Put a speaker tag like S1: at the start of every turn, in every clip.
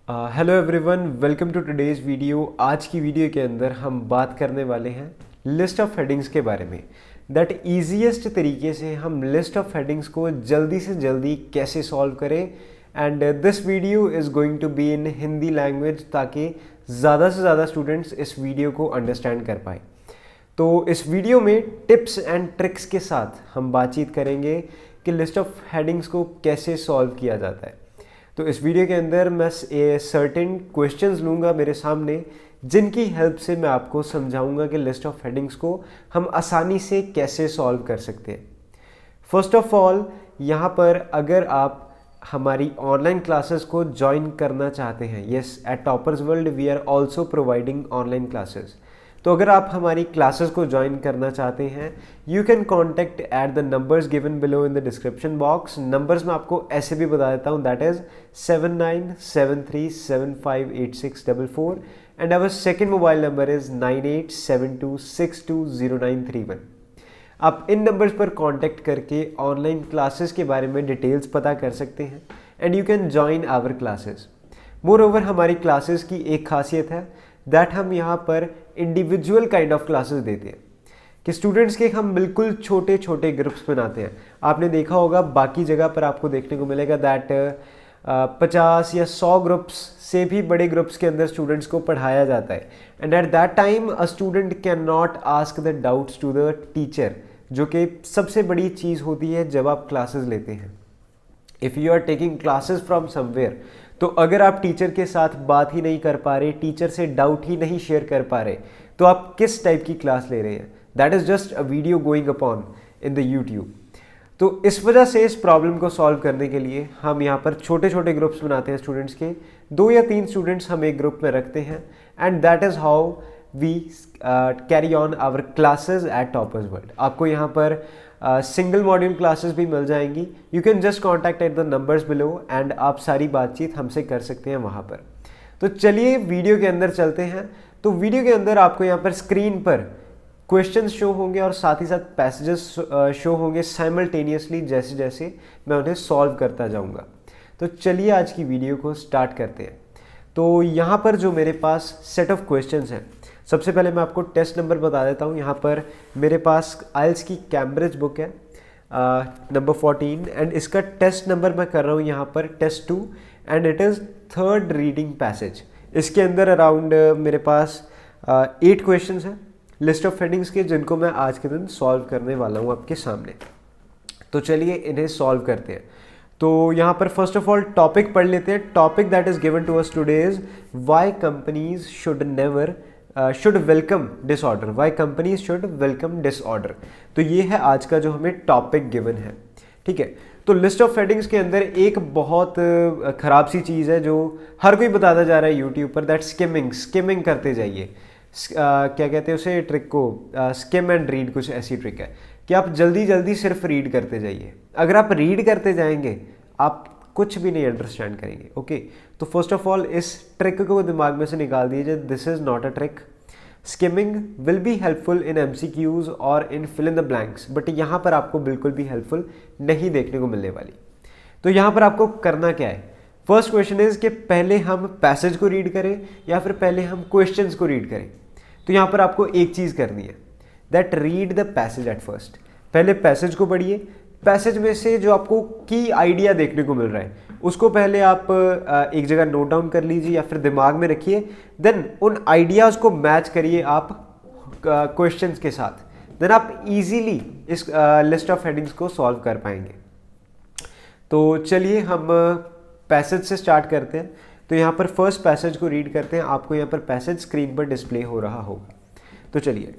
S1: Hello everyone, welcome to today's video. आज की video के अंदर हम बात करने वाले हैं लिस्ट ऑफ हेडिंग्स के बारे में। दैट ईजीएस्ट तरीके से हम लिस्ट ऑफ हेडिंग्स को जल्दी से जल्दी कैसे सॉल्व करें। And this video is going to be in Hindi language ताकि ज़्यादा से ज़्यादा स्टूडेंट्स इस वीडियो को अंडरस्टैंड कर पाए। तो इस वीडियो में टिप्स एंड ट्रिक्स के साथ हम बातचीत करेंगे कि लिस्ट ऑफ हेडिंग्स को कैसे सॉल्व किया जाता है। तो इस वीडियो के अंदर मैं सर्टेन क्वेश्चंस लूँगा मेरे सामने, जिनकी हेल्प से मैं आपको समझाऊंगा कि लिस्ट ऑफ हेडिंग्स को हम आसानी से कैसे सॉल्व कर सकते हैं। फर्स्ट ऑफ ऑल, यहाँ पर अगर आप हमारी ऑनलाइन क्लासेस को ज्वाइन करना चाहते हैं, yes, at toppers World we are also providing online classes. तो अगर आप हमारी क्लासेस को ज्वाइन करना चाहते हैं, you can contact at the numbers given below in the description box. Numbers मैं आपको ऐसे भी बता देता हूँ, that is 7973758644 and our second mobile number is 9872620931। आप इन नंबर्स पर कांटेक्ट करके ऑनलाइन क्लासेस के बारे में डिटेल्स पता कर सकते हैं and you can join our classes. Moreover, हमारी क्लासेस की एक खासियत है दैट हम यहाँ पर इंडिविजुअल काइंड ऑफ क्लासेस देते हैं कि स्टूडेंट्स के हम बिल्कुल छोटे छोटे ग्रुप्स बनाते हैं। आपने देखा होगा बाकी जगह पर आपको देखने को मिलेगा दैट 50 या 100 ग्रुप्स से भी बड़े ग्रुप्स के अंदर स्टूडेंट्स को पढ़ाया जाता है and at that time a student can not ask the doubts to the teacher, जो कि सबसे बड़ी चीज़ होती है जब आप क्लासेस लेते हैं। If you are taking classes from somewhere, तो अगर आप टीचर के साथ बात ही नहीं कर पा रहे, टीचर से डाउट ही नहीं शेयर कर पा रहे, तो आप किस टाइप की क्लास ले रहे हैं? That is just a video going upon in the YouTube. तो इस वजह से इस प्रॉब्लम को सॉल्व करने के लिए हम यहाँ पर छोटे छोटे ग्रुप्स बनाते हैं स्टूडेंट्स के। 2 या 3 स्टूडेंट्स हम एक ग्रुप में रखते हैं and that is how we carry on our classes at toppers world. आपको यहाँ पर सिंगल मॉड्यूल क्लासेस भी मिल जाएंगी। You can just contact at the numbers below and आप सारी बातचीत हमसे कर सकते हैं वहाँ पर। तो चलिए वीडियो के अंदर चलते हैं। तो वीडियो के अंदर आपको यहाँ पर स्क्रीन पर क्वेश्चंस शो होंगे और साथ ही साथ पैसेजेस शो होंगे साइमल्टेनियसली, जैसे जैसे मैं उन्हें सॉल्व करता जाऊँगा। तो चलिए आज की वीडियो को स्टार्ट करते हैं। तो यहाँ पर जो मेरे पास सेट ऑफ क्वेश्चंस हैं, सबसे पहले मैं आपको टेस्ट नंबर बता देता हूँ। यहाँ पर मेरे पास आइल्स की कैम्ब्रिज बुक है नंबर 14 एंड इसका टेस्ट नंबर मैं कर रहा हूँ यहाँ पर test 2 and it is third reading passage. इसके अंदर अराउंड मेरे पास 8 क्वेश्चंस हैं लिस्ट ऑफ हेडिंग्स के, जिनको मैं आज के दिन सॉल्व करने वाला हूँ आपके सामने। तो चलिए इन्हें सॉल्व करते हैं। तो यहाँ पर फर्स्ट ऑफ ऑल टॉपिक पढ़ लेते हैं। Topic that is given to us today is why companies should never should welcome disorder. Why companies should welcome disorder. तो ये है आज का जो हमें टॉपिक गिवन है, ठीक है। तो लिस्ट ऑफ हेडिंग्स के अंदर एक बहुत ख़राब सी चीज़ है जो हर कोई बताता जा रहा है यूट्यूब पर, दैट स्किमिंग करते जाइए। क्या कहते हैं उसे ट्रिक को, स्किम एंड रीड, कुछ ऐसी ट्रिक है कि आप जल्दी जल्दी सिर्फ रीड करते जाइए। अगर आप रीड करते जाएंगे आप कुछ भी नहीं अंडरस्टैंड करेंगे, ओके। तो फर्स्ट ऑफ ऑल इस ट्रिक को दिमाग में से निकाल दीजिए, this is not a trick. Skimming will be helpful in MCQs और in fill in the blanks, but यहाँ पर आपको बिल्कुल भी हेल्पफुल नहीं देखने को मिलने वाली। तो यहाँ पर आपको करना क्या है? फर्स्ट क्वेश्चन इज कि पहले हम पैसेज को रीड करें या फिर पहले हम क्वेश्चंस को रीड करें। तो यहाँ पर आपको एक चीज़ करनी है, that read the passage at first. पहले पैसेज को पढ़िए। पैसेज में से जो आपको की आइडिया देखने को मिल रहा है उसको पहले आप एक जगह नोट डाउन कर लीजिए या फिर दिमाग में रखिए। देन उन आइडियाज़ को मैच करिए आप क्वेश्चंस के साथ। देन आप इजीली इस लिस्ट ऑफ हेडिंग्स को सॉल्व कर पाएंगे। तो चलिए हम पैसेज से स्टार्ट करते हैं। तो यहाँ पर फर्स्ट पैसेज को रीड करते हैं। आपको यहाँ पर पैसेज स्क्रीन पर डिस्प्ले हो रहा होगा। तो चलिए,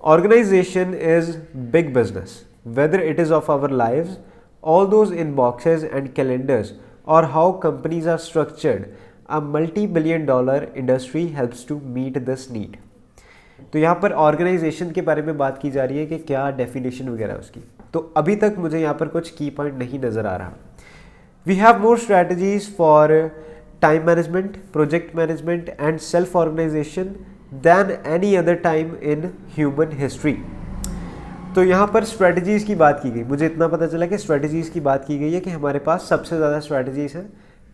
S1: organisation is big business whether it is of our lives, all those in boxes and calendars, or how companies are structured, a multi-billion-dollar industry helps to meet this need। तो यहाँ पर organisation के बारे में बात की जा रही है कि क्या डेफिनेशन वगैरह उसकी। तो अभी तक मुझे यहाँ पर कुछ की पॉइंट नहीं नज़र आ रहा। We have more strategies for time management, project management and self organisation than any other time in human history. तो यहाँ पर स्ट्रेटजीज़ की बात की गई। मुझे इतना पता चला कि स्ट्रेटजीज़ की बात की गई है कि हमारे पास सबसे ज़्यादा स्ट्रेटजीज़ हैं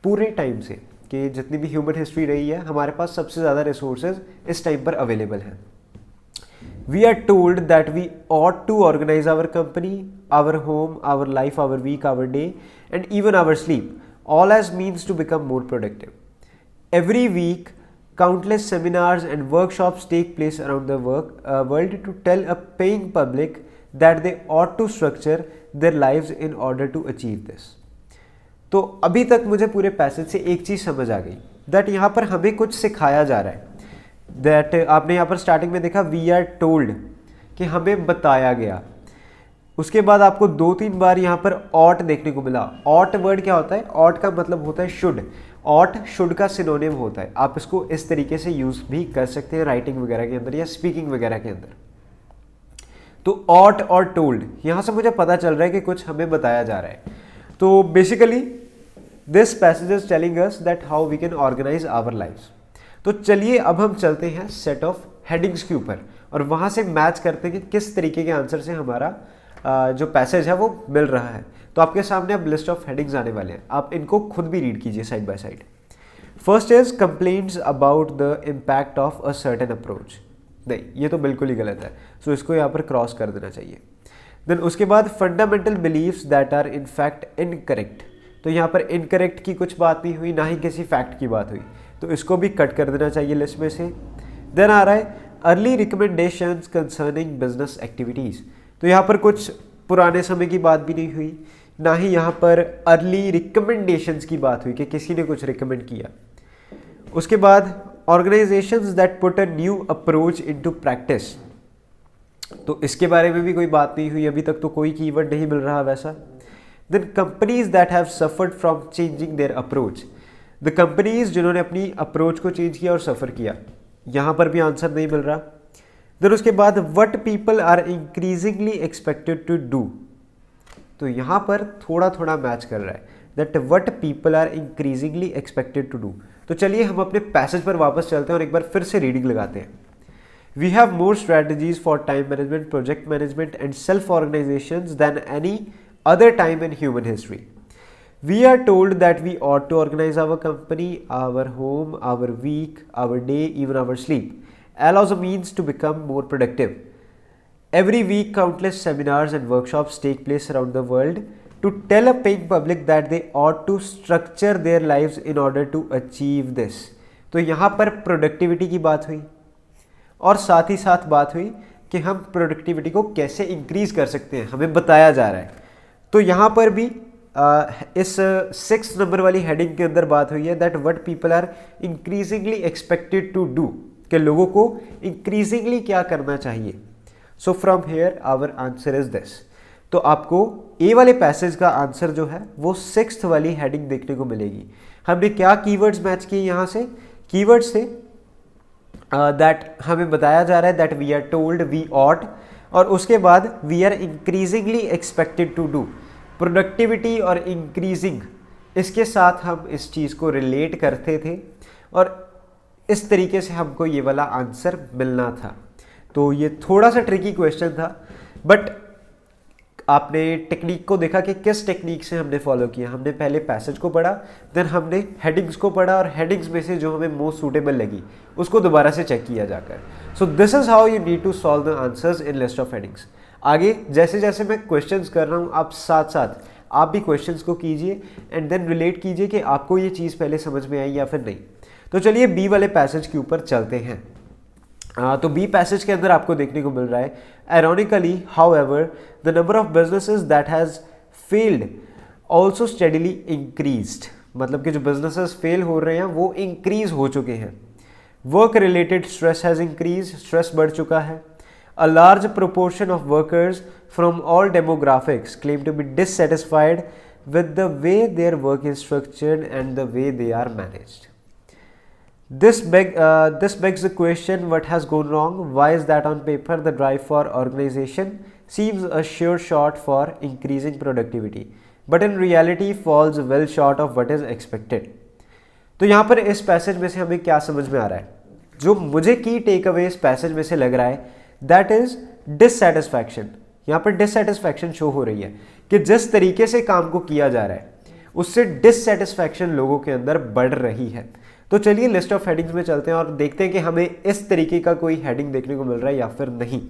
S1: पूरे टाइम से, कि जितनी भी ह्यूमन हिस्ट्री रही है हमारे पास सबसे ज़्यादा रिसोर्सेज इस टाइम पर अवेलेबल हैं. We are told that we ought to organize our company, our home, our life, our week, our day, and even our sleep, all as means to become more productive. Every week, countless seminars and workshops take place around the world to tell a paying public that they ought to structure their lives in order to achieve this. तो अभी तक मुझे पूरे passage से एक चीज़ समझ आ गई, that यहाँ पर हमें कुछ सिखाया जा रहा है. दैट आपने यहाँ पर स्टार्टिंग में देखा वी आर टोल्ड, कि हमें बताया गया. उसके बाद आपको 2-3 बार यहाँ पर ऑट देखने को मिला. ऑट वर्ड क्या होता है? ऑट का मतलब होता है शुड. ऑट शुड का सिनोनिम होता है. आप इसको इस तरीके से यूज भी कर सकते हैं राइटिंग वगैरह के अंदर या स्पीकिंग वगैरह के अंदर. तो ऑट और टोल्ड, यहाँ से मुझे पता चल रहा है कि कुछ हमें बताया जा रहा है. तो basically this passage is telling us that how we can organise our lives. तो चलिए अब हम चलते हैं सेट ऑफ हेडिंग्स के ऊपर और वहाँ से मैच करते हैं कि किस तरीके के आंसर से हमारा जो पैसेज है वो मिल रहा है. तो आपके सामने अब लिस्ट ऑफ हेडिंग्स आने वाले हैं, आप इनको खुद भी रीड कीजिए side by side. First is complaints about the impact of a certain approach. नहीं, ये तो बिल्कुल ही गलत है, सो इसको यहाँ पर क्रॉस कर देना चाहिए. देन उसके बाद fundamental believes that are in fact incorrect. तो यहाँ पर इनकरेक्ट की कुछ बात नहीं हुई, ना ही किसी फैक्ट की बात हुई, तो इसको भी कट कर देना चाहिए लिस्ट में से. देन आ रहा है early recommendations concerning business activities. तो यहाँ पर कुछ पुराने समय की बात भी नहीं हुई, ना ही यहाँ पर अर्ली रिकमेंडेशंस की बात हुई कि किसी ने कुछ रिकमेंड किया. उसके बाद organisations that put a new approach into practice. तो इसके बारे में भी कोई बात नहीं हुई, अभी तक तो कोई कीवर्ड नहीं मिल रहा वैसा. Then companies that have suffered from changing their approach. The companies जिन्होंने अपनी अप्रोच को चेंज किया और सफ़र किया, यहाँ पर भी आंसर नहीं मिल रहा. देन उसके बाद what people are increasingly expected to do. तो यहाँ पर थोड़ा थोड़ा मैच कर रहा है that what people are increasingly expected to do. तो चलिए हम अपने पैसेज पर वापस चलते हैं और एक बार फिर से रीडिंग लगाते हैं. We have more strategies for time management, project management and self organisations than any other time in human history. We are told that we ought to organize our company, our home, our week, our day, even our sleep, all as a means to become more productive. Every week, countless seminars and workshops take place around the world to tell a paying public that they ought to structure their lives in order to achieve this. तो यहाँ पर productivity की बात हुई और साथ ही साथ बात हुई कि हम प्रोडक्टिविटी को कैसे इंक्रीज कर सकते हैं, हमें बताया जा रहा है. तो यहाँ पर भी इस 6 नंबर वाली हेडिंग के अंदर बात हुई है that what people are increasingly expected to do, कि लोगों को इंक्रीजिंगली क्या करना चाहिए. So from here our answer is this. तो आपको ए वाले पैसेज का आंसर जो है वो 6th वाली हेडिंग देखने को मिलेगी. हमने क्या कीवर्ड्स मैच किए यहाँ से? कीवर्ड्स थे दैट हमें बताया जा रहा है that we are told, we ought, और उसके बाद we are increasingly expected to do. Productivity और इंक्रीजिंग, इसके साथ हम इस चीज़ को रिलेट करते थे और इस तरीके से हमको ये वाला आंसर मिलना था. तो ये थोड़ा सा ट्रिकी क्वेश्चन था, बट आपने टेक्निक को देखा कि किस टेक्निक से हमने फॉलो किया. हमने पहले पैसेज को पढ़ा, देन हमने हेडिंग्स को पढ़ा और हेडिंग्स में से जो हमें मोस्ट सूटेबल लगी उसको दोबारा से चेक किया जाकर. So this is how you need to solve the answers in list of headings. आगे जैसे जैसे मैं क्वेश्चंस कर रहा हूँ, आप साथ साथ आप भी क्वेश्चंस को कीजिए एंड देन रिलेट कीजिए कि आपको ये चीज़ पहले समझ में आई या फिर नहीं. तो चलिए बी वाले पैसेज के ऊपर चलते हैं. तो बी पैसेज के अंदर आपको देखने को मिल रहा है ironically however the number of businesses that has failed also steadily increased. मतलब कि जो बिजनेसेस फेल हो रहे हैं वो इंक्रीज हो चुके हैं. Work related stress has increase, stress बढ़ चुका है. A large proportion of workers from all demographics claim to be dissatisfied with the way their work is structured and the way they are managed. This begs the question, what has gone wrong? Why is that on paper the drive for organization seems a sure shot for increasing productivity, but in reality falls well short of what is expected. तो यहाँ पर इस passage में से हमें क्या समझ में आ रहा है? जो मुझे की टेक अवे इस पैसेज में से लग रहा है दैट इज डिससेटिस्फैक्शन. यहाँ पर डिससेटिस्फैक्शन शो हो रही है कि जिस तरीके से काम को किया जा रहा है उससे डिससेटिस्फैक्शन लोगों के अंदर बढ़ रही है। तो चलिए लिस्ट ऑफ हेडिंग्स में चलते हैं और देखते हैं कि हमें इस तरीके का कोई हेडिंग देखने को मिल रहा है या फिर नहीं।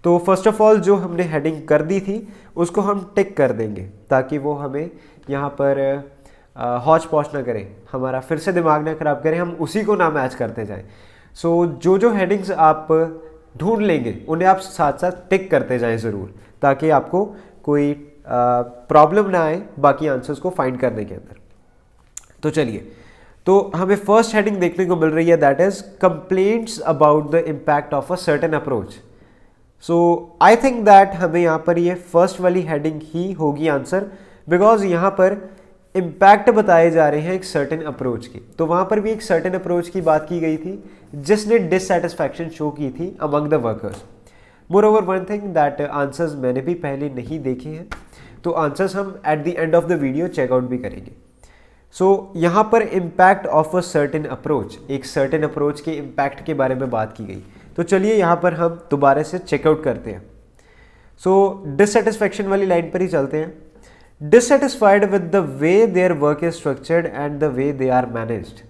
S1: तो फर्स्ट ऑफ ऑल जो हमने हेडिंग कर दी थी उसको हम टिक कर देंगे ताकि वो हमें यहाँ पर हौच पौच ना करे, हमारा फिर से दिमाग ना खराब करें, हम उसी को ना मैच करते जाएं। सो जो हेडिंग्स आप ढूंढ लेंगे उन्हें आप साथ साथ टिक करते जाएं ज़रूर, ताकि आपको कोई प्रॉब्लम ना आए बाकी आंसर्स को फाइंड करने के अंदर। तो चलिए, तो हमें फर्स्ट हेडिंग देखने को मिल रही है, that is complaints about the impact of a certain approach. So I think that हमें यहाँ पर ये फर्स्ट वाली हेडिंग ही होगी आंसर, बिकॉज यहाँ पर इम्पैक्ट बताए जा रहे हैं एक सर्टेन अप्रोच के। तो वहाँ पर भी एक सर्टेन अप्रोच की बात की गई थी जिसने डिससेटिस्फैक्शन शो की थी among the workers. More over one thing that answers मैंने भी पहले नहीं देखे हैं, तो आंसर्स हम at the end of the video checkout भी करेंगे। सो यहाँ पर impact of a certain approach, एक सर्टेन अप्रोच के इम्पैक्ट के बारे में बात की गई। तो चलिए यहाँ पर हम दोबारा से चेकआउट करते हैं। सो डिससेटिस्फैक्शन वाली लाइन पर ही चलते हैं। Dissatisfied with the way their work is structured and the way they are managed.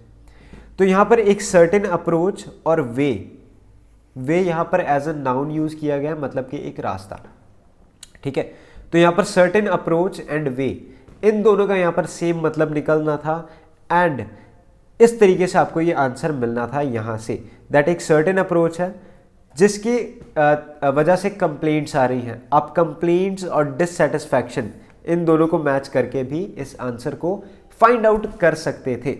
S1: तो यहाँ पर एक सर्टेन अप्रोच और वे यहाँ पर एज अ नाउन यूज किया गया, मतलब कि एक रास्ता। ठीक है, तो यहाँ पर सर्टेन अप्रोच एंड वे, इन दोनों का यहाँ पर सेम मतलब निकलना था एंड इस तरीके से आपको ये आंसर मिलना था यहाँ से, दैट एक सर्टेन अप्रोच है जिसकी वजह से कंप्लेंट्स आ रही हैं। आप कंप्लेंट्स और डिससेटिस्फैक्शन इन दोनों को मैच करके भी इस आंसर को फाइंड आउट कर सकते थे।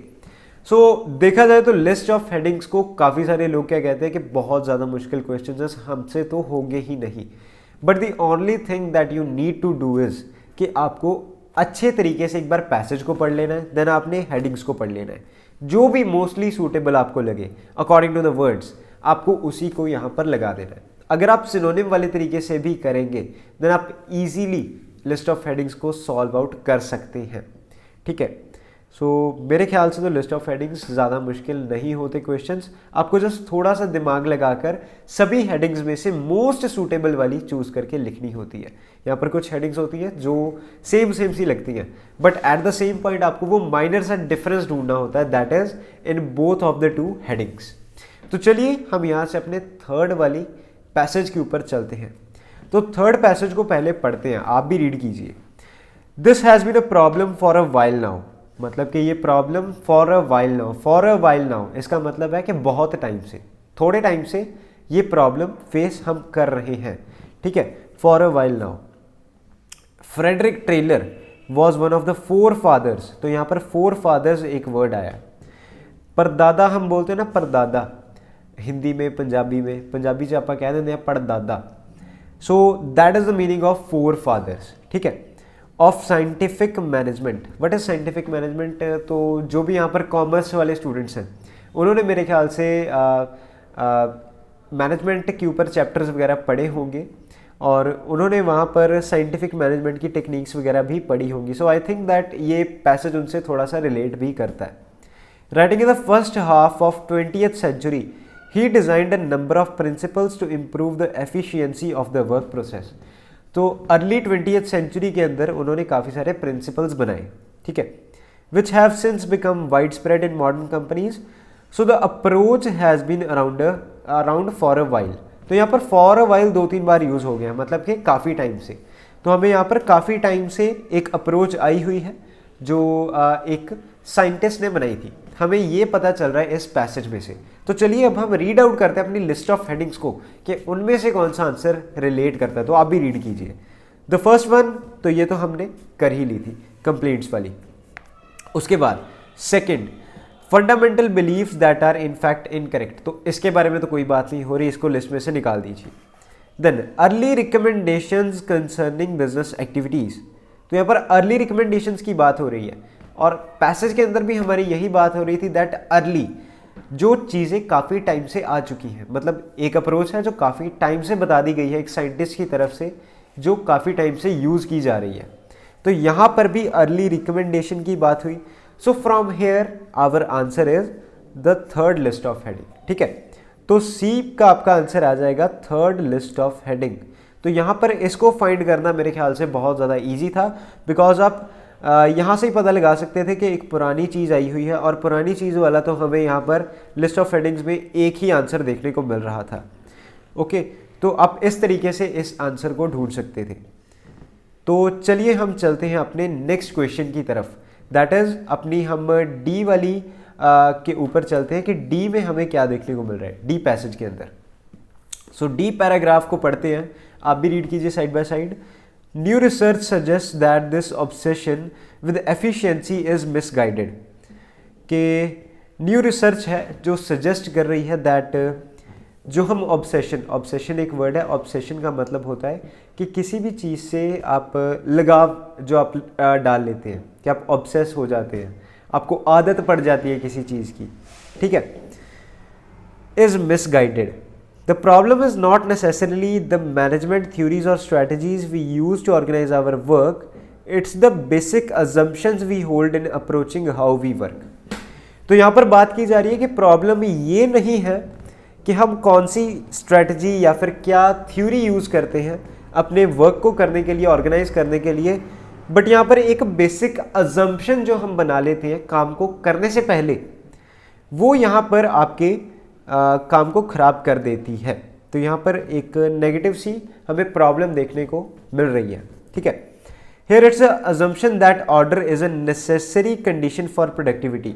S1: सो देखा जाए तो लिस्ट ऑफ हेडिंग्स को काफ़ी सारे लोग क्या कहते हैं कि बहुत ज़्यादा मुश्किल क्वेश्चंस हमसे तो होंगे ही नहीं, but the only thing that you need to do is कि आपको अच्छे तरीके से एक बार पैसेज को पढ़ लेना है, देन आपने हेडिंग्स को पढ़ लेना है। जो भी मोस्टली सूटेबल आपको लगे अकॉर्डिंग टू द वर्ड्स, आपको उसी को यहाँ पर लगा देना है। अगर आप सिनोनिम वाले तरीके से भी करेंगे देन आप इजीली लिस्ट ऑफ हेडिंग्स को सॉल्व आउट कर सकते हैं। ठीक है, सो मेरे ख्याल से तो लिस्ट ऑफ हेडिंग्स ज़्यादा मुश्किल नहीं होते क्वेश्चंस। आपको जस्ट थोड़ा सा दिमाग लगाकर सभी हेडिंग्स में से मोस्ट सूटेबल वाली चूज़ करके लिखनी होती है। यहाँ पर कुछ हेडिंग्स होती हैं जो सेम सी लगती हैं, but at the same point आपको वो माइनर सा डिफरेंस ढूंढना होता है, that is in both of the two headings. तो चलिए हम यहाँ से अपने थर्ड वाली पैसेज के ऊपर चलते हैं। तो थर्ड पैसेज को पहले पढ़ते हैं, आप भी रीड कीजिए। This has been a problem for a while now, मतलब कि ये problem for a while now, for a while now इसका मतलब है कि बहुत टाइम से, थोड़े टाइम से ये प्रॉब्लम फेस हम कर रहे हैं। ठीक है, for a while now. Frederick Taylor was one of the forefathers. तो यहाँ पर फोर फादर्स एक वर्ड आया। परदादा हम बोलते हैं ना, परदादा हिंदी में, पंजाबी से आप कह देते हैं पड़दादा। So that is the meaning of forefathers. ठीक है, of scientific management. What is scientific management? तो जो भी यहाँ पर कॉमर्स वाले स्टूडेंट्स हैं उन्होंने मेरे ख्याल से मैनेजमेंट के ऊपर चैप्टर्स वगैरह पढ़े होंगे और उन्होंने वहाँ पर साइंटिफिक मैनेजमेंट की टेक्निक्स वगैरह भी पढ़ी होंगी। सो आई थिंक दैट ये पैसेज उनसे थोड़ा सा रिलेट भी करता है। Writing in the first half of 20th century he designed a number of principles to improve the efficiency of the work process। तो अर्ली 20th century के अंदर उन्होंने काफ़ी सारे प्रिंसिपल्स बनाए। ठीक है, which have since become widespread in modern companies। so the approach has been around for a while। तो यहाँ पर for a while 2-3 bar use हो गया, मतलब कि काफ़ी टाइम से। तो हमें यहाँ पर काफ़ी टाइम से एक अप्रोच आई हुई है जो एक साइंटिस्ट ने बनाई थी, हमें ये पता चल रहा है इस पैसेज में से। तो चलिए अब हम रीड आउट करते हैं अपनी लिस्ट ऑफ हेडिंग्स को कि उनमें से कौन सा आंसर रिलेट करता है। तो आप भी रीड कीजिए। द फर्स्ट वन, तो ये तो हमने कर ही ली थी, कंप्लेंट्स वाली। उसके बाद second, fundamental beliefs that are in fact incorrect. तो इसके बारे में तो कोई बात नहीं हो रही, इसको लिस्ट में से निकाल दीजिए। Then early recommendations concerning business activities. तो यहाँ पर अर्ली रिकमेंडेशंस की बात हो रही है और पैसेज के अंदर भी हमारी यही बात हो रही थी दैट अर्ली जो चीज़ें काफ़ी टाइम से आ चुकी हैं, मतलब एक अप्रोच है जो काफ़ी टाइम से बता दी गई है एक साइंटिस्ट की तरफ से, जो काफ़ी टाइम से यूज़ की जा रही है। तो यहाँ पर भी अर्ली रिकमेंडेशन की बात हुई। So from here our answer is the third list of heading. ठीक है, तो सी का आपका आंसर आ जाएगा थर्ड लिस्ट ऑफ हेडिंग। तो यहाँ पर इसको फाइंड करना मेरे ख्याल से बहुत ज़्यादा ईजी था, बिकॉज आप यहाँ से ही पता लगा सकते थे कि एक पुरानी चीज़ आई हुई है, और पुरानी चीज़ वाला तो हमें यहाँ पर लिस्ट ऑफ हेडिंग्स में एक ही आंसर देखने को मिल रहा था। ओके, तो आप इस तरीके से इस आंसर को ढूंढ सकते थे। तो चलिए हम चलते हैं अपने नेक्स्ट क्वेश्चन की तरफ, दैट इज़ अपनी हम डी वाली के ऊपर चलते हैं कि डी में हमें क्या देखने को मिल रहा है डी पैसेज के अंदर। सो डी पैराग्राफ को पढ़ते हैं, आप भी रीड कीजिए side by side. New research suggest that this obsession with efficiency is misguided, कि न्यू रिसर्च है जो सजेस्ट कर रही है दैट जो हम ऑब्सेशन एक वर्ड है, ऑब्सेशन का मतलब होता है कि किसी भी चीज़ से आप लगाव जो आप डाल लेते हैं, कि आप ऑब्सेस हो जाते हैं, आपको आदत पड़ जाती है किसी चीज़ की, ठीक है, is misguided. The problem is not necessarily the management theories or strategies we use to organize our work, it's the basic assumptions we hold in approaching how we work। तो यहाँ पर बात की जा रही है कि प्रॉब्लम ये नहीं है कि हम कौन सी स्ट्रेटजी या फिर क्या थ्योरी यूज़ करते हैं अपने वर्क को करने के लिए, ऑर्गेनाइज करने के लिए, बट यहाँ पर एक बेसिक अजम्पशन जो हम बना लेते हैं काम को करने से पहले, वो यहाँ पर आपके काम को ख़राब कर देती है। तो यहाँ पर एक नेगेटिव सी हमें प्रॉब्लम देखने को मिल रही है, ठीक है। Here it's assumption that order is a necessary condition for productivity.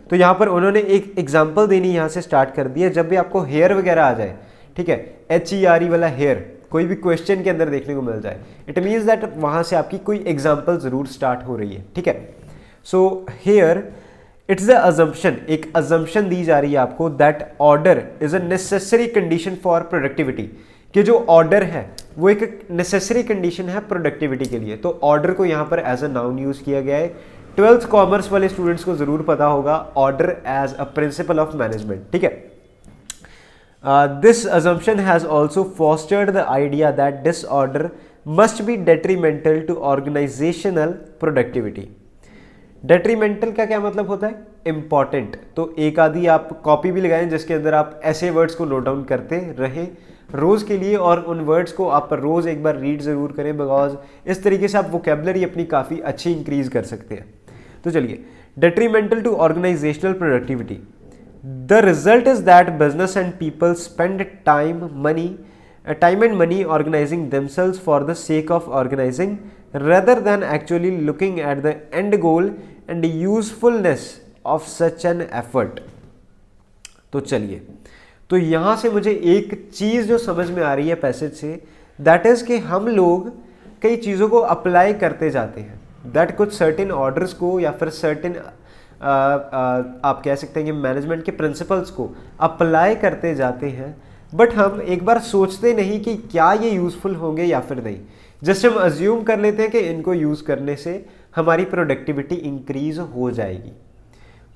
S1: तो यहाँ पर उन्होंने एक एग्जांपल देनी यहाँ से स्टार्ट कर दी है। जब भी आपको हेयर वगैरह आ जाए, ठीक है, HERE वाला हेयर कोई भी क्वेश्चन के अंदर देखने को मिल जाए, इट मीन्स दैट वहाँ से आपकी कोई एग्जाम्पल ज़रूर स्टार्ट हो रही है, ठीक है। So here it's the assumption, एक अजम्पशन दी जा रही है आपको that order is a necessary condition for productivity, कि जो ऑर्डर है वो एक नेसेसरी कंडीशन है प्रोडक्टिविटी के लिए। तो ऑर्डर को यहाँ पर एज अ नाउन यूज किया गया है। 12th कॉमर्स वाले स्टूडेंट्स को जरूर पता होगा order as a principle of management, ठीक है। This assumption has also fostered the idea that disorder must be detrimental to organisational productivity. Detrimental का क्या मतलब होता है? इंपॉर्टेंट। तो एक आदि आप कॉपी भी लगाएं जिसके अंदर आप ऐसे वर्ड्स को नोट डाउन करते रहें रोज़ के लिए, और उन वर्ड्स को आप रोज़ एक बार रीड ज़रूर करें, बिकॉज इस तरीके से आप वोकेबलरी अपनी काफ़ी अच्छी इंक्रीज कर सकते हैं। तो चलिए, detrimental to organisational productivity, the result is that business and people spend time and money organising themselves for the sake of organising rather than actually looking at the end goal and the usefulness of such an effort। तो चलिए, तो यहाँ से मुझे एक चीज़ जो समझ में आ रही है पैसेज से, दैट इज़ कि हम लोग कई चीज़ों को अप्लाई करते जाते हैं, दैट कुछ सर्टेन ऑर्डर्स को या फिर सर्टेन आप कह सकते हैं कि मैनेजमेंट के प्रिंसिपल्स को अप्लाई करते जाते हैं, बट हम एक बार सोचते नहीं कि क्या ये यूज़फुल होंगे या फिर नहीं। जस्ट हम अज्यूम कर लेते हैं कि इनको यूज़ करने से हमारी प्रोडक्टिविटी इंक्रीज हो जाएगी।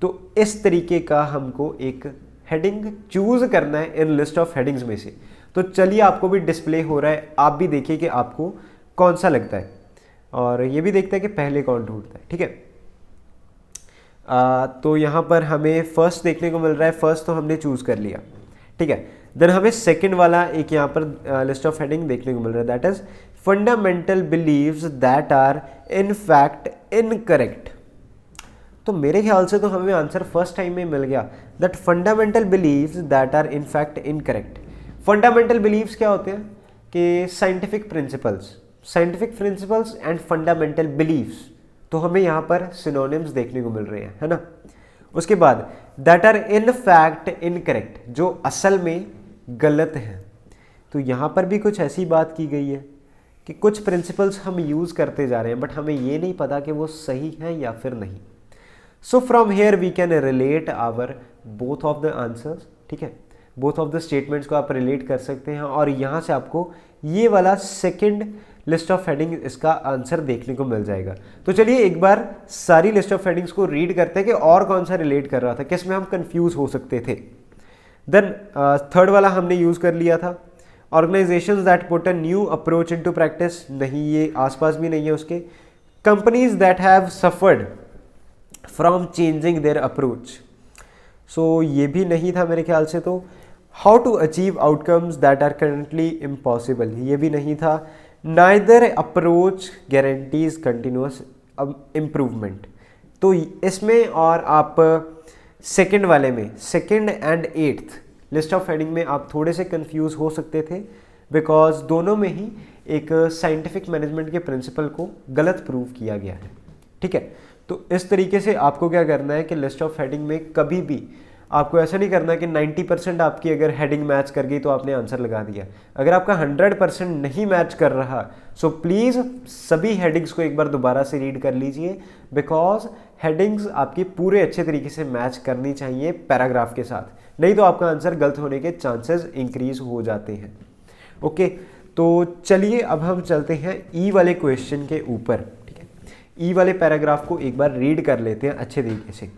S1: तो इस तरीके का हमको एक हेडिंग चूज़ करना है इन लिस्ट ऑफ हेडिंग्स में से। तो चलिए, आपको भी डिस्प्ले हो रहा है, आप भी देखिए कि आपको कौन सा लगता है, और ये भी देखते हैं कि पहले कौन ढूंढता है, ठीक है। तो यहाँ पर हमें फर्स्ट देखने को मिल रहा है, फर्स्ट तो हमने चूज़ कर लिया, ठीक है। देन हमें सेकंड वाला एक यहाँ पर लिस्ट ऑफ हेडिंग देखने को मिल रहा है, that is fundamental believes that are in fact incorrect. तो मेरे ख्याल से तो हमें आंसर फर्स्ट टाइम में मिल गया, that fundamental believes that are in fact incorrect. Fundamental believes क्या होते हैं कि scientific principles and fundamental believes, तो हमें यहाँ पर सिनोनिम्स देखने को मिल रहे हैं, है ना। उसके बाद that are in fact incorrect, जो असल में गलत है। तो यहाँ पर भी कुछ ऐसी बात की गई है कि कुछ प्रिंसिपल्स हम यूज़ करते जा रहे हैं, बट हमें ये नहीं पता कि वो सही है या फिर नहीं। So from here we can relate our both of the answers, ठीक है, बोथ ऑफ द स्टेटमेंट्स को आप रिलेट कर सकते हैं, और यहाँ से आपको ये वाला सेकंड लिस्ट ऑफ हेडिंग इसका आंसर देखने को मिल जाएगा। तो चलिए एक बार सारी लिस्ट ऑफ हेडिंग्स को रीड करते हैं कि और कौन सा रिलेट कर रहा था, किस में हम कंफ्यूज हो सकते थे। देन थर्ड वाला हमने यूज़ कर लिया था, organisations that put a new approach into practice, नहीं, ये आसपास भी नहीं है उसके। Companies that have suffered from changing their approach, so ये भी नहीं था मेरे ख्याल से। तो how to achieve outcomes that are currently impossible, ये भी नहीं था। Neither approach guarantees continuous improvement. तो इसमें और आप सेकंड वाले में, second and eighth list of heading में आप थोड़े से कंफ्यूज हो सकते थे, बिकॉज दोनों में ही एक साइंटिफिक मैनेजमेंट के प्रिंसिपल को गलत प्रूव किया गया है। ठीक है, तो इस तरीके से आपको क्या करना है कि लिस्ट ऑफ हेडिंग में कभी भी आपको ऐसा नहीं करना कि 90% आपकी अगर हेडिंग मैच कर गई तो आपने आंसर लगा दिया। अगर आपका 100% नहीं मैच कर रहा, सो प्लीज़ सभी हेडिंग्स को एक बार दोबारा से रीड कर लीजिए, बिकॉज हेडिंग्स आपकी पूरे अच्छे तरीके से मैच करनी चाहिए पैराग्राफ के साथ, नहीं तो आपका आंसर गलत होने के चांसेस इंक्रीज हो जाते हैं। ओके, तो चलिए अब हम चलते हैं ई वाले क्वेश्चन के ऊपर। ठीक है, ई वाले पैराग्राफ को एक बार रीड कर लेते हैं अच्छे तरीके से।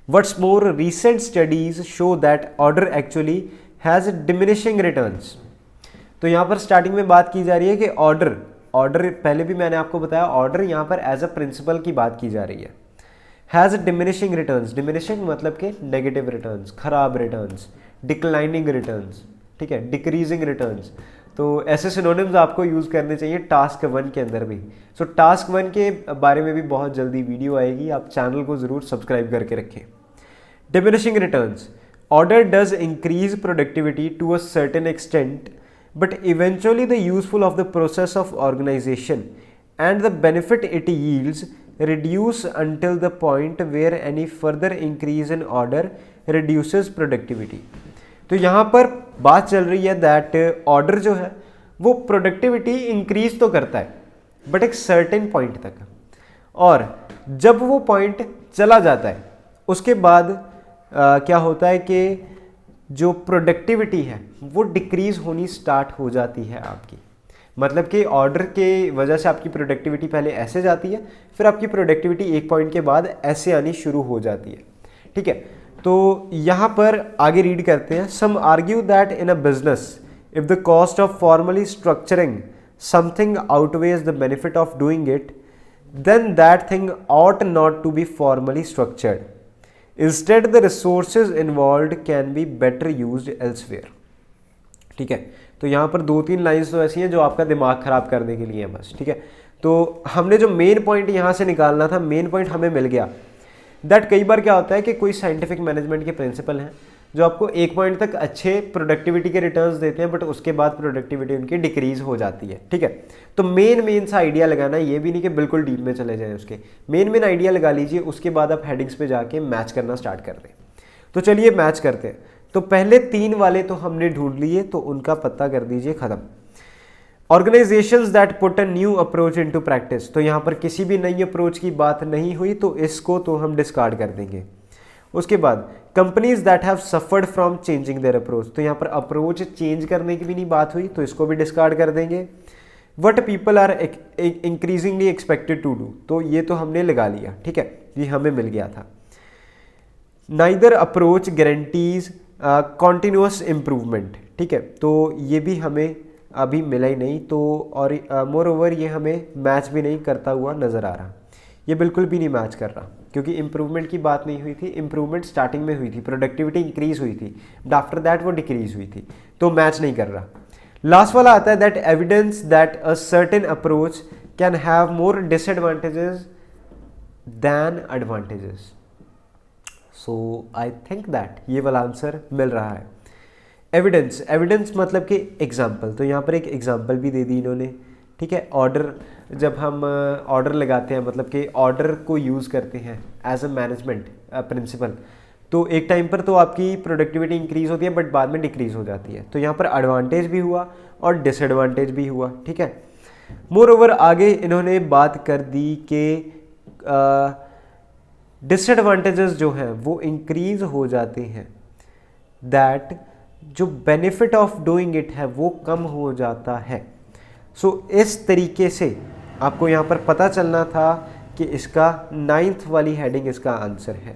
S1: What's more, recent studies show that order actually has diminishing returns। तो यहाँ पर स्टार्टिंग में बात की जा रही है कि ऑर्डर पहले भी मैंने आपको बताया, ऑर्डर यहाँ पर एज अ प्रिंसिपल की बात की जा रही है। हैज़ डिमिनिशिंग रिटर्न्स, डिमिनिशिंग मतलब कि नेगेटिव रिटर्न्स, खराब रिटर्न्स, डिक्लाइनिंग रिटर्न्स, ठीक है, डिक्रीजिंग रिटर्न्स। तो ऐसे सिनोनिम्स आपको यूज़ करने चाहिए टास्क 1 के अंदर भी। सो टास्क 1 के बारे में भी बहुत जल्दी वीडियो आएगी, आप चैनल को ज़रूर सब्सक्राइब करके रखें। Diminishing returns. Order does increase productivity to a certain extent, but eventually the useful of the process of organization and the benefit it yields reduce until the point where any further increase in order reduces productivity। तो यहाँ पर बात चल रही है that order जो है वो प्रोडक्टिविटी इंक्रीज तो करता है बट एक सर्टेन पॉइंट तक, और जब वो पॉइंट चला जाता है उसके बाद क्या होता है कि जो प्रोडक्टिविटी है वो डिक्रीज होनी स्टार्ट हो जाती है आपकी। मतलब कि ऑर्डर के वजह से आपकी प्रोडक्टिविटी पहले ऐसे जाती है, फिर आपकी प्रोडक्टिविटी एक पॉइंट के बाद ऐसे आनी शुरू हो जाती है। ठीक है, तो यहाँ पर आगे रीड करते हैं। Some argue that in a business if the cost of formally structuring something outweighs the benefit of doing it, then that thing ought not to be formally structured. Instead, the resources involved can be better used elsewhere। ठीक है, तो यहाँ पर 2-3 lines तो ऐसी हैं जो आपका दिमाग खराब करने के लिए है बस। ठीक है, तो हमने जो मेन पॉइंट यहाँ से निकालना था, मेन पॉइंट हमें मिल गया। दैट कई बार क्या होता है कि कोई साइंटिफिक मैनेजमेंट के प्रिंसिपल हैं जो आपको एक पॉइंट तक अच्छे प्रोडक्टिविटी के रिटर्न्स देते हैं, बट उसके बाद प्रोडक्टिविटी उनकी डिक्रीज हो जाती है। ठीक है, तो मेन सा आइडिया लगाना, ये भी नहीं कि बिल्कुल डीप में चले जाएं, उसके मेन आइडिया लगा लीजिए, उसके बाद आप हेडिंग्स पे जाके मैच करना स्टार्ट कर दें। तो चलिए मैच करते हैं। तो पहले 3 वाले तो हमने ढूंढ लिए, तो उनका पता कर दीजिए खत्म। Organisations that put a new approach into practice, तो यहाँ पर किसी भी नई अप्रोच की बात नहीं हुई, तो इसको तो हम डिस्कार्ड कर देंगे। उसके बाद companies that have suffered from changing their approach, तो यहाँ पर अप्रोच चेंज करने की भी नहीं बात हुई, तो इसको भी डिस्कार्ड कर देंगे। What people are increasingly expected to do, तो ये तो हमने लगा लिया। ठीक है, ये हमें मिल गया था। Neither approach guarantees continuous improvement, ठीक है, तो ये भी हमें अभी मिला ही नहीं, तो और मोर ओवर ये हमें मैच भी नहीं करता हुआ नज़र आ रहा, ये बिल्कुल भी नहीं मैच कर रहा, क्योंकि इम्प्रूवमेंट की बात नहीं हुई थी। इम्प्रूवमेंट स्टार्टिंग में हुई थी, प्रोडक्टिविटी इंक्रीज हुई थी, बट आफ्टर दैट वो डिक्रीज हुई थी, तो मैच नहीं कर रहा। लास्ट वाला आता है that evidence that a certain approach can have more disadvantages than advantages. So I think that ये वाला आंसर मिल रहा है। एविडेंस मतलब कि एग्जाम्पल, तो यहाँ पर एक एग्जाम्पल भी दे दी इन्होंने। ठीक है, ऑर्डर, जब हम ऑर्डर लगाते हैं, मतलब कि ऑर्डर को यूज़ करते हैं एज अ मैनेजमेंट प्रिंसिपल, तो एक टाइम पर तो आपकी प्रोडक्टिविटी इंक्रीज होती है बट बाद में डिक्रीज हो जाती है। तो यहाँ पर एडवांटेज भी हुआ और डिसएडवांटेज भी हुआ। ठीक है, मोर ओवर आगे इन्होंने बात कर दी कि डिसएडवांटेजेस जो हैं वो इंक्रीज हो जाते हैं, दैट जो बेनिफिट ऑफ डूइंग इट है वो कम हो जाता है। सो इस तरीके से आपको यहाँ पर पता चलना था कि इसका 9th वाली हेडिंग इसका आंसर है।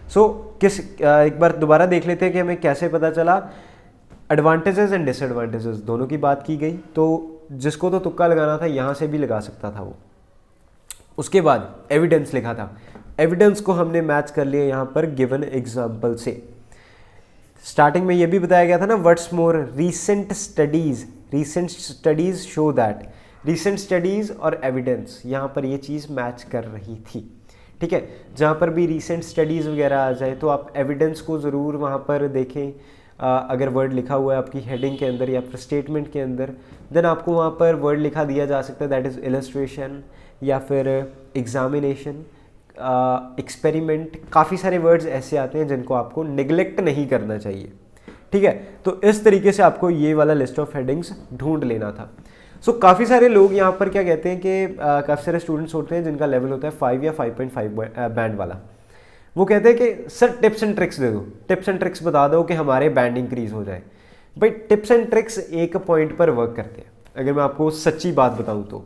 S1: सो एक बार दोबारा देख लेते हैं कि हमें कैसे पता चला। एडवांटेजेस एंड डिसएडवांटेजेस दोनों की बात की गई, तो जिसको तो तुक्का लगाना था यहाँ से भी लगा सकता था वो। उसके बाद एविडेंस लिखा था, एविडेंस को हमने मैच कर लिया यहाँ पर गिवन एग्जाम्पल से। स्टार्टिंग में ये भी बताया गया था ना, what's more recent studies show that, recent studies और एविडेंस, यहाँ पर ये चीज़ मैच कर रही थी। ठीक है, जहाँ पर भी रिसेंट स्टडीज़ वगैरह आ जाए तो आप एविडेंस को ज़रूर वहाँ पर देखें। अगर वर्ड लिखा हुआ है आपकी हेडिंग के अंदर या फिर स्टेटमेंट के अंदर, देन आपको वहाँ पर वर्ड लिखा दिया जा सकता है, दैट इज़ इलस्ट्रेशन या फिर एग्जामिनेशन, एक्सपेरिमेंट। काफ़ी सारे वर्ड्स ऐसे आते हैं जिनको आपको निगलेक्ट नहीं करना चाहिए। ठीक है, तो इस तरीके से आपको ये वाला लिस्ट ऑफ हेडिंग्स ढूंढ लेना था। सो काफ़ी सारे लोग यहाँ पर क्या कहते हैं कि काफ़ी सारे स्टूडेंट्स होते हैं जिनका लेवल होता है 5 या 5.5 बैंड वाला। वो कहते हैं कि सर टिप्स एंड ट्रिक्स दे दो, टिप्स एंड ट्रिक्स बता दो कि हमारे बैंड इंक्रीज हो जाए। भाई टिप्स एंड ट्रिक्स एक पॉइंट पर वर्क करते हैं। अगर मैं आपको सच्ची बात बताऊं तो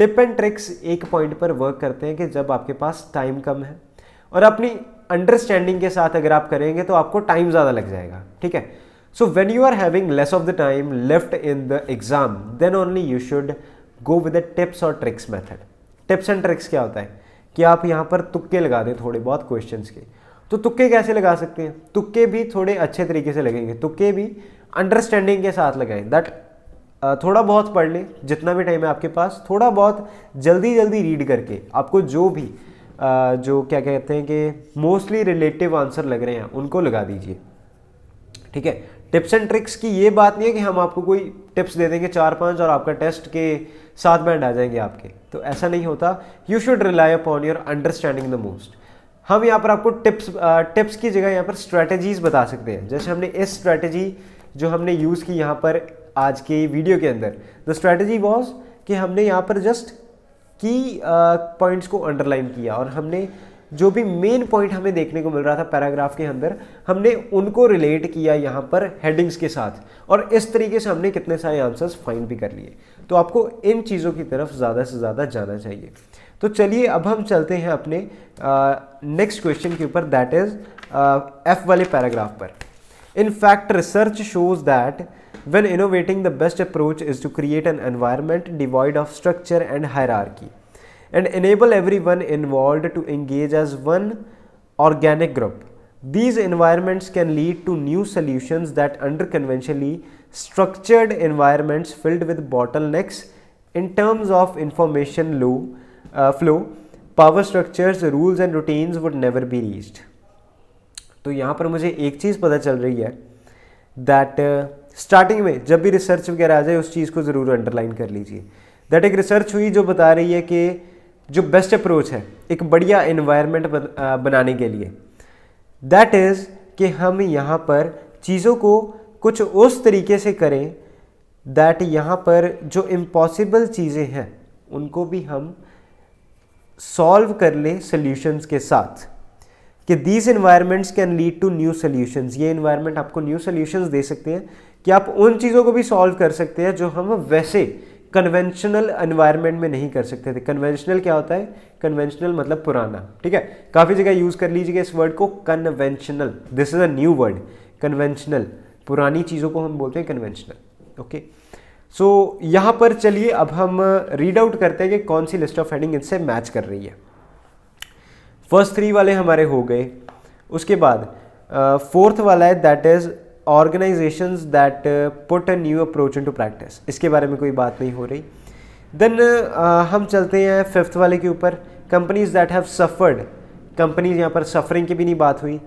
S1: टिप एंड ट्रिक्स एक पॉइंट पर वर्क करते हैं कि जब आपके पास टाइम कम है और अपनी अंडरस्टैंडिंग के साथ अगर आप करेंगे तो आपको टाइम ज़्यादा लग जाएगा। ठीक है, so when you are having less of the time left in the exam then only you should go with the tips और tricks method. Tips and tricks क्या होता है कि आप यहाँ पर तुक्के लगा दें थोड़े बहुत क्वेश्चंस के। तो तुक्के कैसे लगा सकते हैं? तुक्के भी थोड़े अच्छे तरीके से लगेंगे, तुक्के भी अंडरस्टैंडिंग के साथ लगाएं। दैट थोड़ा बहुत पढ़ लें, जितना भी टाइम है आपके पास, थोड़ा बहुत जल्दी जल्दी रीड करके आपको जो भी जो क्या कहते हैं कि मोस्टली रिलेटिव आंसर लग रहे हैं उनको लगा दीजिए। ठीक है, टिप्स एंड ट्रिक्स की ये बात नहीं है कि हम आपको कोई टिप्स दे देंगे 4-5 और आपका टेस्ट के 7 बैंड आ जाएंगे आपके, तो ऐसा नहीं होता। You should rely upon your understanding the most. हम यहाँ पर आपको टिप्स की जगह यहाँ पर स्ट्रैटेजीज बता सकते हैं। जैसे हमने इस स्ट्रैटेजी जो हमने यूज़ की यहाँ पर आज के वीडियो के अंदर, द स्ट्रैटेजी वॉज कि हमने यहाँ पर जस्ट की पॉइंट्स को अंडरलाइन किया और हमने जो भी मेन पॉइंट हमें देखने को मिल रहा था पैराग्राफ के अंदर, हमने उनको रिलेट किया यहाँ पर हेडिंग्स के साथ, और इस तरीके से हमने कितने सारे आंसर्स फाइंड भी कर लिए। तो आपको इन चीज़ों की तरफ ज़्यादा से ज़्यादा जाना चाहिए। तो चलिए अब हम चलते हैं अपने नेक्स्ट क्वेश्चन के ऊपर, दैट इज एफ वाले पैराग्राफ पर। In fact research shows that when innovating the best approach is to create an environment devoid of structure and hierarchy and enable everyone involved to engage as one organic group. These environments can lead to new solutions that under conventionally structured environments filled with bottlenecks in terms of information flow, power structures, rules and routines would never be reached. तो यहाँ पर मुझे एक चीज़ पता चल रही है that starting में जब भी रिसर्च वगैरह आ जाए उस चीज़ को ज़रूर अंडरलाइन कर लीजिए। दैट एक रिसर्च हुई जो बता रही है कि जो बेस्ट अप्रोच है एक बढ़िया इन्वायरमेंट बनाने के लिए, दैट इज़ कि हम यहाँ पर चीज़ों को कुछ उस तरीके से करें दैट यहाँ पर जो इम्पॉसिबल चीज़ें हैं उनको भी हम सॉल्व कर लें सॉल्यूशंस के साथ, कि these environments can lead to new solutions. ये इन्वायरमेंट आपको न्यू सॉल्यूशंस दे सकते हैं कि आप उन चीज़ों को भी सॉल्व कर सकते हैं जो हम वैसे कन्वेंशनल एनवायरनमेंट में नहीं कर सकते थे। कन्वेंशनल क्या होता है? कन्वेंशनल मतलब पुराना। ठीक है, काफ़ी जगह यूज़ कर लीजिएगा इस वर्ड को, conventional. This is a new word, conventional. पुरानी चीज़ों को हम बोलते हैं कन्वेंशनल। ओके, सो यहाँ पर चलिए अब हम रीड आउट करते हैं कि कौन सी लिस्ट ऑफ हेडिंग इनसे मैच कर रही है। फर्स्ट 3 वाले हमारे हो गए, उसके बाद फोर्थ वाला है that is organisations that put a new approach into practice. इसके बारे में कोई बात नहीं हो रही। देन हम चलते हैं फिफ्थ वाले के ऊपर, companies that have suffered. Companies यहाँ पर सफरिंग की भी नहीं बात हुई।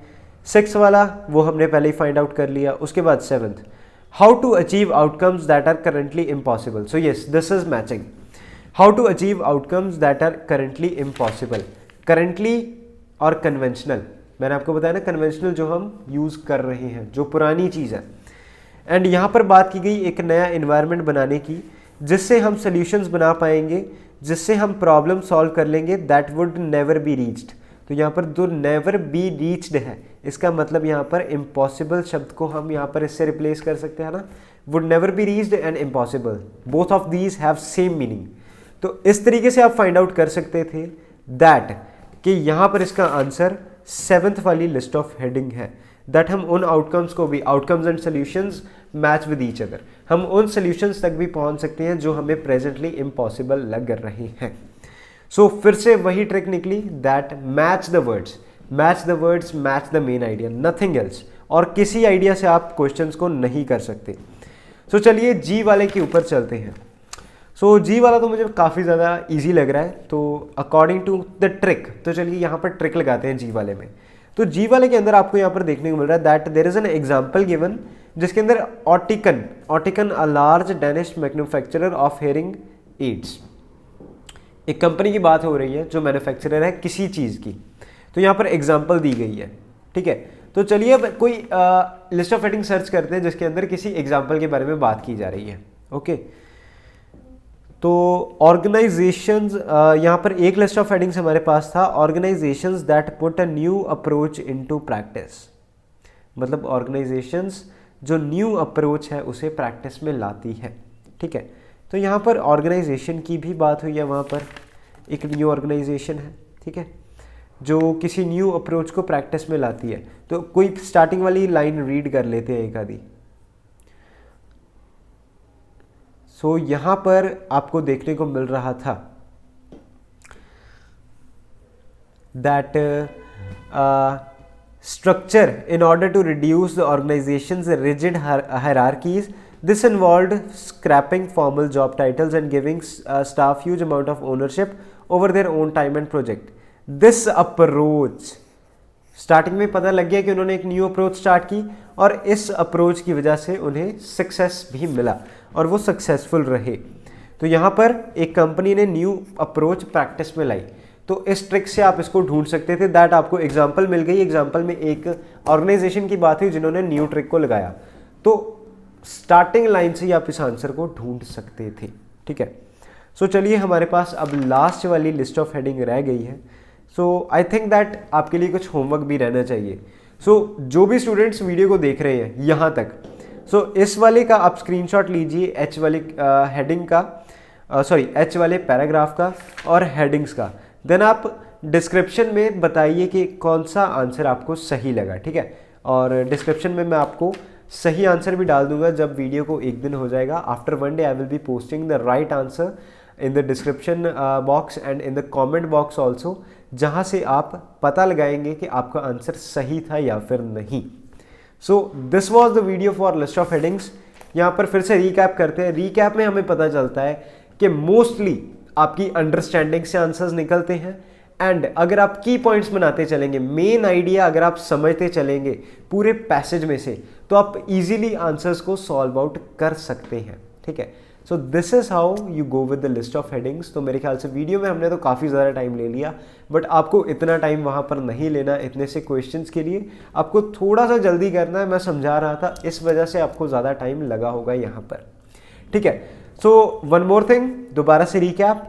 S1: सिक्स वाला वो हमने पहले ही फाइंड आउट कर लिया। उसके बाद seventh, how to achieve outcomes that are currently impossible. So yes, this is matching. How to achieve outcomes that are currently impossible. Currently और कन्वेंशनल, मैंने आपको बताया ना, कन्वेंशनल जो हम यूज़ कर रहे हैं, जो पुरानी चीज़ है। एंड यहाँ पर बात की गई एक नया इन्वायरमेंट बनाने की जिससे हम सॉल्यूशंस बना पाएंगे, जिससे हम प्रॉब्लम सॉल्व कर लेंगे, that would never be reached. तो यहाँ पर जो नेवर बी रीच्ड है इसका मतलब यहाँ पर इम्पॉसिबल शब्द को हम यहाँ पर इससे रिप्लेस कर सकते हैं ना, would never be reached and impossible, both of these have same meaning. तो इस तरीके से आप फाइंड आउट कर सकते थे दैट कि यहाँ पर इसका आंसर सेवन्थ वाली लिस्ट ऑफ हेडिंग है, दैट हम उन आउटकम्स को भी, outcomes and solutions match with each other, हम उन सॉल्यूशंस तक भी पहुँच सकते हैं जो हमें प्रेजेंटली इम्पॉसिबल लग रहे हैं। सो फिर से वही ट्रिक निकली that match the words, match the words, match the main idea, nothing else. और किसी आइडिया से आप क्वेश्चंस को नहीं कर सकते। सो चलिए जी वाले के ऊपर चलते हैं। सो जी वाला तो मुझे काफ़ी ज़्यादा इजी लग रहा है, तो अकॉर्डिंग टू द ट्रिक, तो चलिए यहाँ पर ट्रिक लगाते हैं जी वाले में। तो जी वाले के अंदर आपको यहाँ पर देखने को मिल रहा है that there is an example given, जिसके अंदर Oticon a large Danish manufacturer of hearing aids, एक कंपनी की बात हो रही है जो मैन्युफैक्चरर है किसी चीज़ की, तो यहाँ पर एग्जाम्पल दी गई है, ठीक है। तो चलिए अब कोई लिस्ट ऑफ हेडिंग सर्च करते हैं जिसके अंदर किसी एग्जाम्पल के बारे में बात की जा रही है, ओके। तो ऑर्गेनाइजेशंस, यहाँ पर एक लिस्ट ऑफ हेडिंग्स हमारे पास था, organisations that put a new approach into practice, मतलब ऑर्गेनाइजेशंस जो न्यू अप्रोच है उसे प्रैक्टिस में लाती है, ठीक है। तो यहाँ पर ऑर्गेनाइजेशन की भी बात हुई है, वहाँ पर एक न्यू ऑर्गेनाइजेशन है, ठीक है, जो किसी न्यू अप्रोच को प्रैक्टिस में लाती है। तो कोई स्टार्टिंग वाली लाइन रीड कर लेते हैं एक आधी। सो यहाँ पर आपको देखने को मिल रहा था that structure in order to reduce the organisations rigid hierarchies, this involved scrapping formal job titles and giving staff huge amount of ownership over their own time and project. This approach, starting में पता लग गया कि उन्होंने एक new approach start की और इस अप्रोच की वजह से उन्हें सक्सेस भी मिला और वो सक्सेसफुल रहे। तो यहाँ पर एक कंपनी ने न्यू अप्रोच प्रैक्टिस में लाई, तो इस ट्रिक से आप इसको ढूंढ सकते थे दैट आपको एग्जाम्पल मिल गई, एग्जाम्पल में एक ऑर्गेनाइजेशन की बात हुई जिन्होंने न्यू ट्रिक को लगाया, तो स्टार्टिंग लाइन से ही आप इस आंसर को ढूंढ सकते थे, ठीक है। सो चलिए हमारे पास अब लास्ट वाली लिस्ट ऑफ हेडिंग रह गई है। सो आई थिंक दैट आपके लिए कुछ होमवर्क भी रहना चाहिए। सो जो भी स्टूडेंट्स वीडियो को देख रहे हैं यहाँ तक, सो इस वाले का आप स्क्रीनशॉट लीजिए, एच वाली हेडिंग का, सॉरी एच वाले पैराग्राफ का और हेडिंग्स का, देन आप डिस्क्रिप्शन में बताइए कि कौन सा आंसर आपको सही लगा, ठीक है। और डिस्क्रिप्शन में मैं आपको सही आंसर भी डाल दूंगा जब वीडियो को एक दिन हो जाएगा। After one day I will be posting the right answer in the description box and in the comment box also, जहां से आप पता लगाएंगे कि आपका आंसर सही था या फिर नहीं। So this was the video for list of headings. यहाँ पर फिर से रीकैप करते हैं। रीकैप में हमें पता चलता है कि मोस्टली आपकी अंडरस्टैंडिंग से आंसर्स निकलते हैं, एंड अगर आप की पॉइंट्स बनाते चलेंगे, मेन आइडिया अगर आप समझते चलेंगे पूरे पैसेज में से, तो आप इजीली आंसर्स को सॉल्व आउट कर सकते हैं, ठीक है। सो this is how you go with the list of headings. तो मेरे ख्याल से वीडियो में हमने तो काफ़ी ज़्यादा टाइम ले लिया, बट आपको इतना टाइम वहाँ पर नहीं लेना इतने से क्वेश्चंस के लिए, आपको थोड़ा सा जल्दी करना है। मैं समझा रहा था, इस वजह से आपको ज़्यादा टाइम लगा होगा यहाँ पर, ठीक है। सो वन मोर थिंग, दोबारा से रिकैप,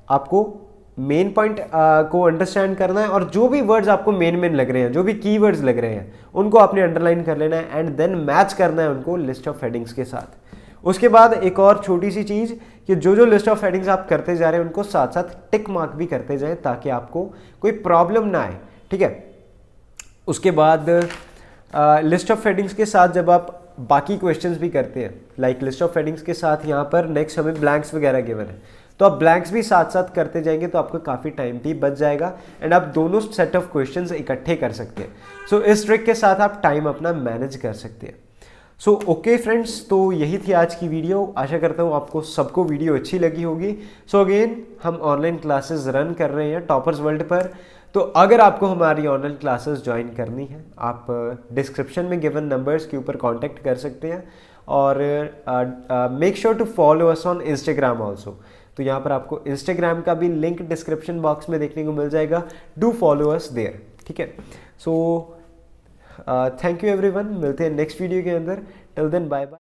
S1: आपको मेन पॉइंट को अंडरस्टैंड करना है और जो भी वर्ड्स आपको मेन लग रहे हैं, जो भी कीवर्ड्स लग रहे हैं, उनको आपने अंडरलाइन कर लेना है एंड देन मैच करना है उनको लिस्ट ऑफ हेडिंग्स के साथ। उसके बाद एक और छोटी सी चीज़ कि जो लिस्ट ऑफ हेडिंग्स आप करते जा रहे हैं उनको साथ साथ टिक मार्क भी करते जाएं ताकि आपको कोई प्रॉब्लम ना आए, ठीक है। उसके बाद लिस्ट ऑफ हेडिंग्स के साथ जब आप बाकी क्वेश्चंस भी करते हैं, लाइक लिस्ट ऑफ हेडिंग्स के साथ यहाँ पर नेक्स्ट हमें ब्लैंक्स वगैरह गिवन है, तो आप ब्लैंक्स भी साथ साथ करते जाएंगे तो आपका काफ़ी टाइम भी बच जाएगा एंड आप दोनों सेट ऑफ क्वेश्चंस इकट्ठे कर सकते हैं। सो इस ट्रिक के साथ आप टाइम अपना मैनेज कर सकते हैं। सो ओके फ्रेंड्स, तो यही थी आज की वीडियो। आशा करता हूँ आपको सबको वीडियो अच्छी लगी होगी। सो अगेन हम ऑनलाइन क्लासेस रन कर रहे हैं टॉपर्स वर्ल्ड पर, तो अगर आपको हमारी ऑनलाइन क्लासेस ज्वाइन करनी है, आप डिस्क्रिप्शन में गिवन नंबर्स के ऊपर कांटेक्ट कर सकते हैं और make sure to follow us on Instagram also. तो यहाँ पर आपको इंस्टाग्राम का भी लिंक डिस्क्रिप्शन बॉक्स में देखने को मिल जाएगा। डू फॉलो अस देयर, ठीक है। सो थैंक यू एवरीवन, मिलते हैं नेक्स्ट वीडियो के अंदर। Till then bye bye.